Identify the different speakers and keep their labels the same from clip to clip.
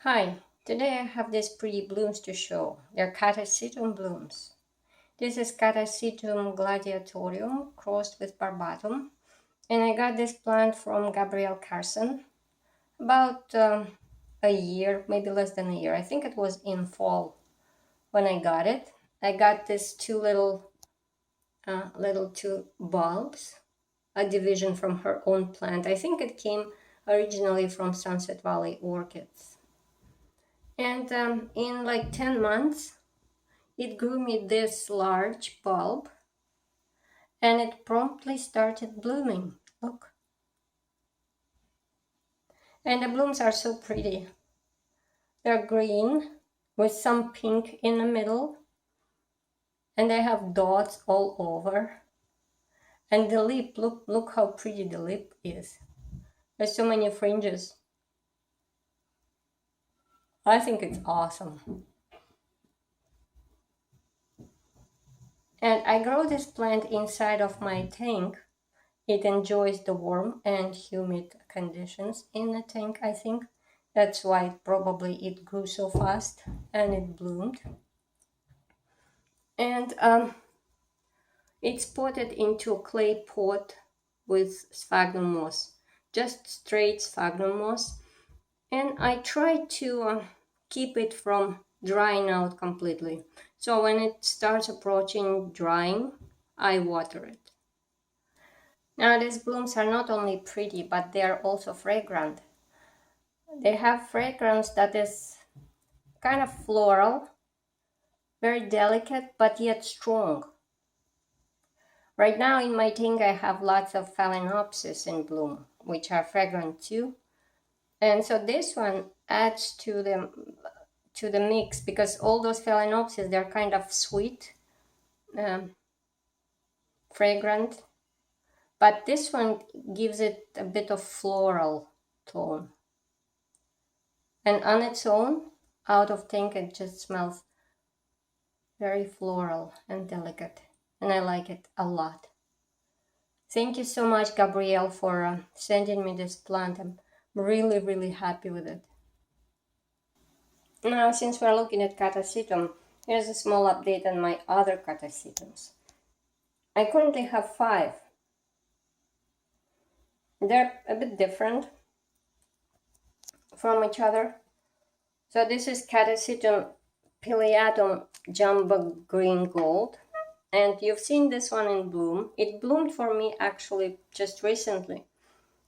Speaker 1: Hi, today I have these pretty blooms to show. They're Catasetum blooms. This is Catasetum gladiatorium crossed with barbatum, and I got this plant from Gabriel Carson about a year, maybe less than a year. I think it was in fall when I got it. I got these little two bulbs, a division from her own plant. I think it came originally from Sunset Valley Orchids. And in like 10 months, it grew me this large bulb and it promptly started blooming. Look. And the blooms are so pretty. They're green with some pink in the middle and they have dots all over. And the lip, look how pretty the lip is. There's so many fringes. I think it's awesome. And I grow this plant inside of my tank. It enjoys the warm and humid conditions in the tank, I think. That's why probably it grew so fast and it bloomed. And it's potted into a clay pot with sphagnum moss, just straight sphagnum moss. And I try to keep it from drying out completely. So when it starts approaching drying, I water it. Now these blooms are not only pretty, but they are also fragrant. They have fragrance that is kind of floral, very delicate, but yet strong. Right now in my tank I have lots of phalaenopsis in bloom, which are fragrant too. And so this one adds to the mix because all those phalaenopsis, they're kind of sweet, fragrant. But this one gives it a bit of floral tone. And on its own, out of tank, it just smells very floral and delicate. And I like it a lot. Thank you so much, Gabrielle, for sending me this plant. I'm really, really happy with it. Now, since we're looking at Catasetum, here's a small update on my other Catasetums. I currently have 5. They're a bit different from each other. So this is Catasetum pileatum jumbo green gold. And you've seen this one in bloom. It bloomed for me actually just recently.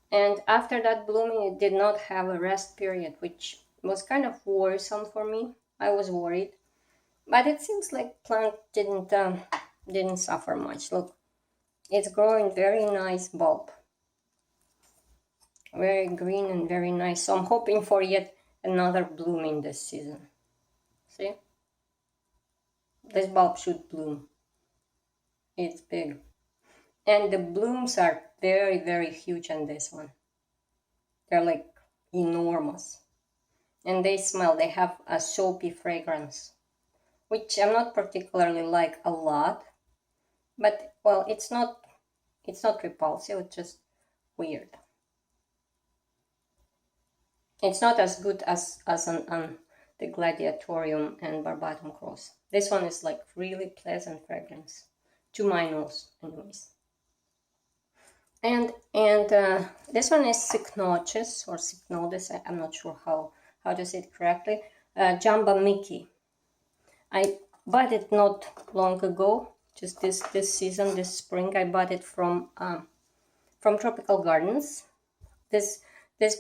Speaker 1: And after that blooming, it did not have a rest period, which was kind of worrisome for me. I was worried. But it seems like plant didn't suffer much. Look, it's growing very nice bulb. Very green and very nice. So I'm hoping for yet another blooming this season. See? This bulb should bloom. It's big. And the blooms are very, very huge on this one. They're like enormous. And they have a soapy fragrance, which I'm not particularly like a lot. But, well, it's not repulsive, it's just weird. It's not as good as on the gladiatorium and barbatum cross. This one is like really pleasant fragrance, to my nose anyways. And this one is Cycnodes or Cycnodes. I'm not sure how to say it correctly. Jamba Mickey. I bought it not long ago, just this season, this spring. I bought it from Tropical Gardens. This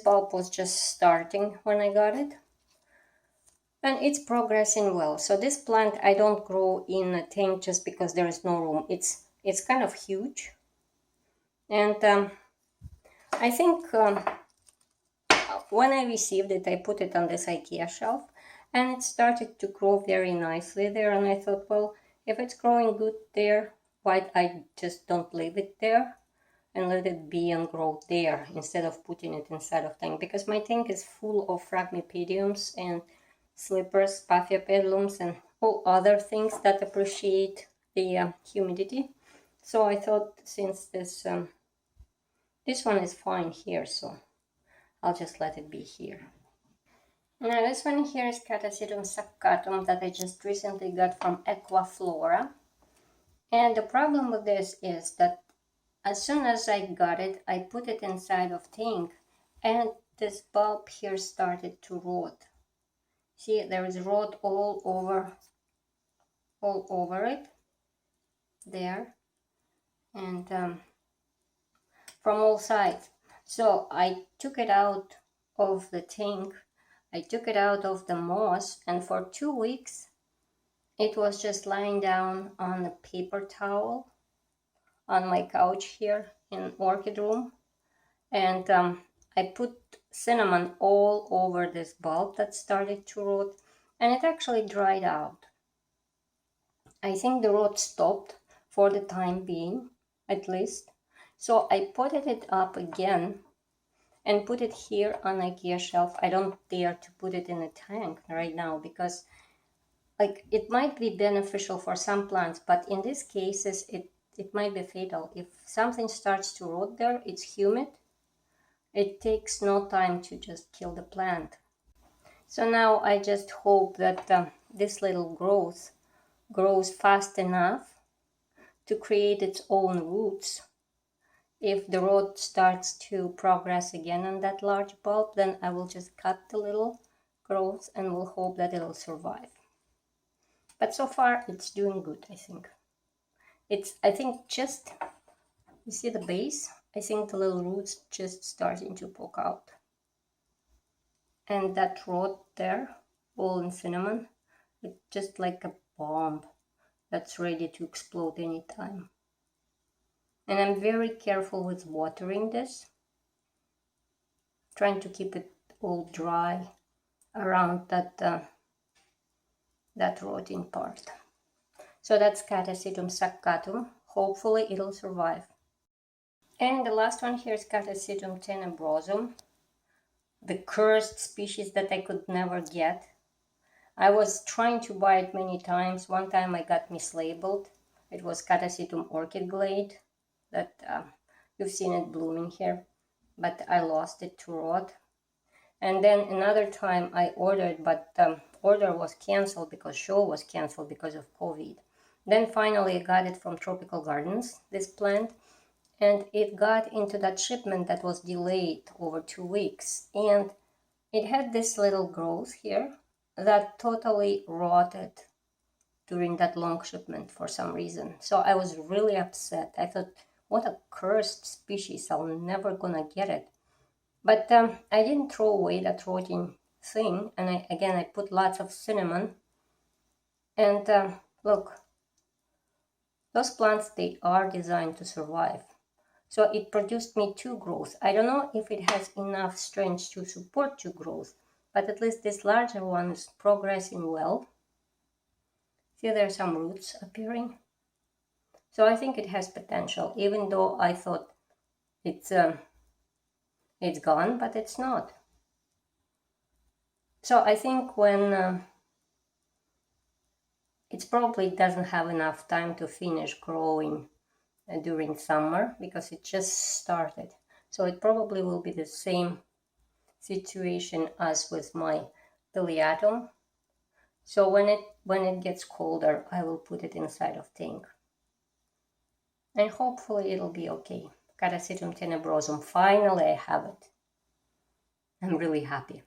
Speaker 1: bulb was just starting when I got it. And it's progressing well. So this plant I don't grow in a tank just because there is no room. It's kind of huge. And I think when I received it, I put it on this IKEA shelf. And it started to grow very nicely there. And I thought, well, if it's growing good there, why I just don't leave it there and let it be and grow there instead of putting it inside of tank. Because my tank is full of phragmipediums and slippers, paphiopedilums, and all other things that appreciate the humidity. So I thought since this one is fine here, so I'll just let it be here. Now this one here is Catasetum saccatum that I just recently got from Aquaflora. And the problem with this is that as soon as I got it, I put it inside of tank and this bulb here started to rot. See, there is rot all over it, there, and from all sides. So I took it out of the tank, I took it out of the moss, and for 2 weeks it was just lying down on a paper towel on my couch here in orchid room. And I put cinnamon all over this bulb that started to rot, and it actually dried out. I think the rot stopped for the time being, at least. So I potted it up again and put it here on IKEA shelf. I don't dare to put it in a tank right now because like it might be beneficial for some plants, but in these cases it might be fatal. If something starts to rot there, it's humid. It takes no time to just kill the plant. So now I just hope that this little growth grows fast enough to create its own roots. If the rot starts to progress again on that large bulb, then I will just cut the little growth and will hope that it'll survive. But so far it's doing good, I think. I think just, you see the base? I think the little roots just starting to poke out. And that rot there, all in cinnamon, it's just like a bomb that's ready to explode anytime. And I'm very careful with watering this, trying to keep it all dry around that rotting part. So that's Catasetum saccatum. Hopefully it'll survive. And the last one here is Catasetum tenebrosum, the cursed species that I could never get. I was trying to buy it many times. One time I got mislabeled. It was Catasetum orchid glade that you've seen it blooming here, but I lost it to rot. And then another time I ordered, but order was canceled because show was canceled because of COVID. Then finally I got it from Tropical Gardens, this plant, and it got into that shipment that was delayed over 2 weeks. And it had this little growth here that totally rotted during that long shipment for some reason. So I was really upset. I thought, what a cursed species, I'm never gonna get it. But I didn't throw away that rotting thing, and I put lots of cinnamon. And look, those plants, they are designed to survive. So it produced me 2 growths. I don't know if it has enough strength to support 2 growths, but at least this larger one is progressing well. See, there are some roots appearing. So I think it has potential, even though I thought it's gone, but it's not. So I think when it probably doesn't have enough time to finish growing during summer because it just started. So it probably will be the same situation as with my pileatum. So when it gets colder, I will put it inside of tank. And hopefully it'll be okay. Catasetum tenebrosum, finally I have it. I'm really happy.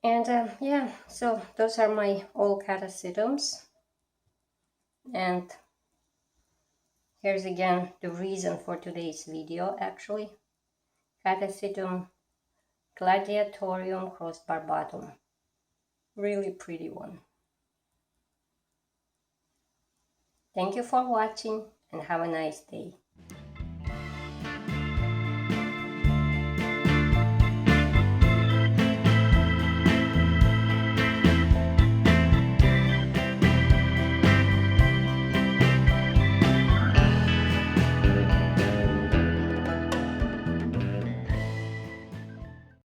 Speaker 1: And yeah, so those are my all catasetums. And here's again the reason for today's video, actually. Catasetum gladiatorium cross barbatum. Really pretty one. Thank you for watching and have a nice day.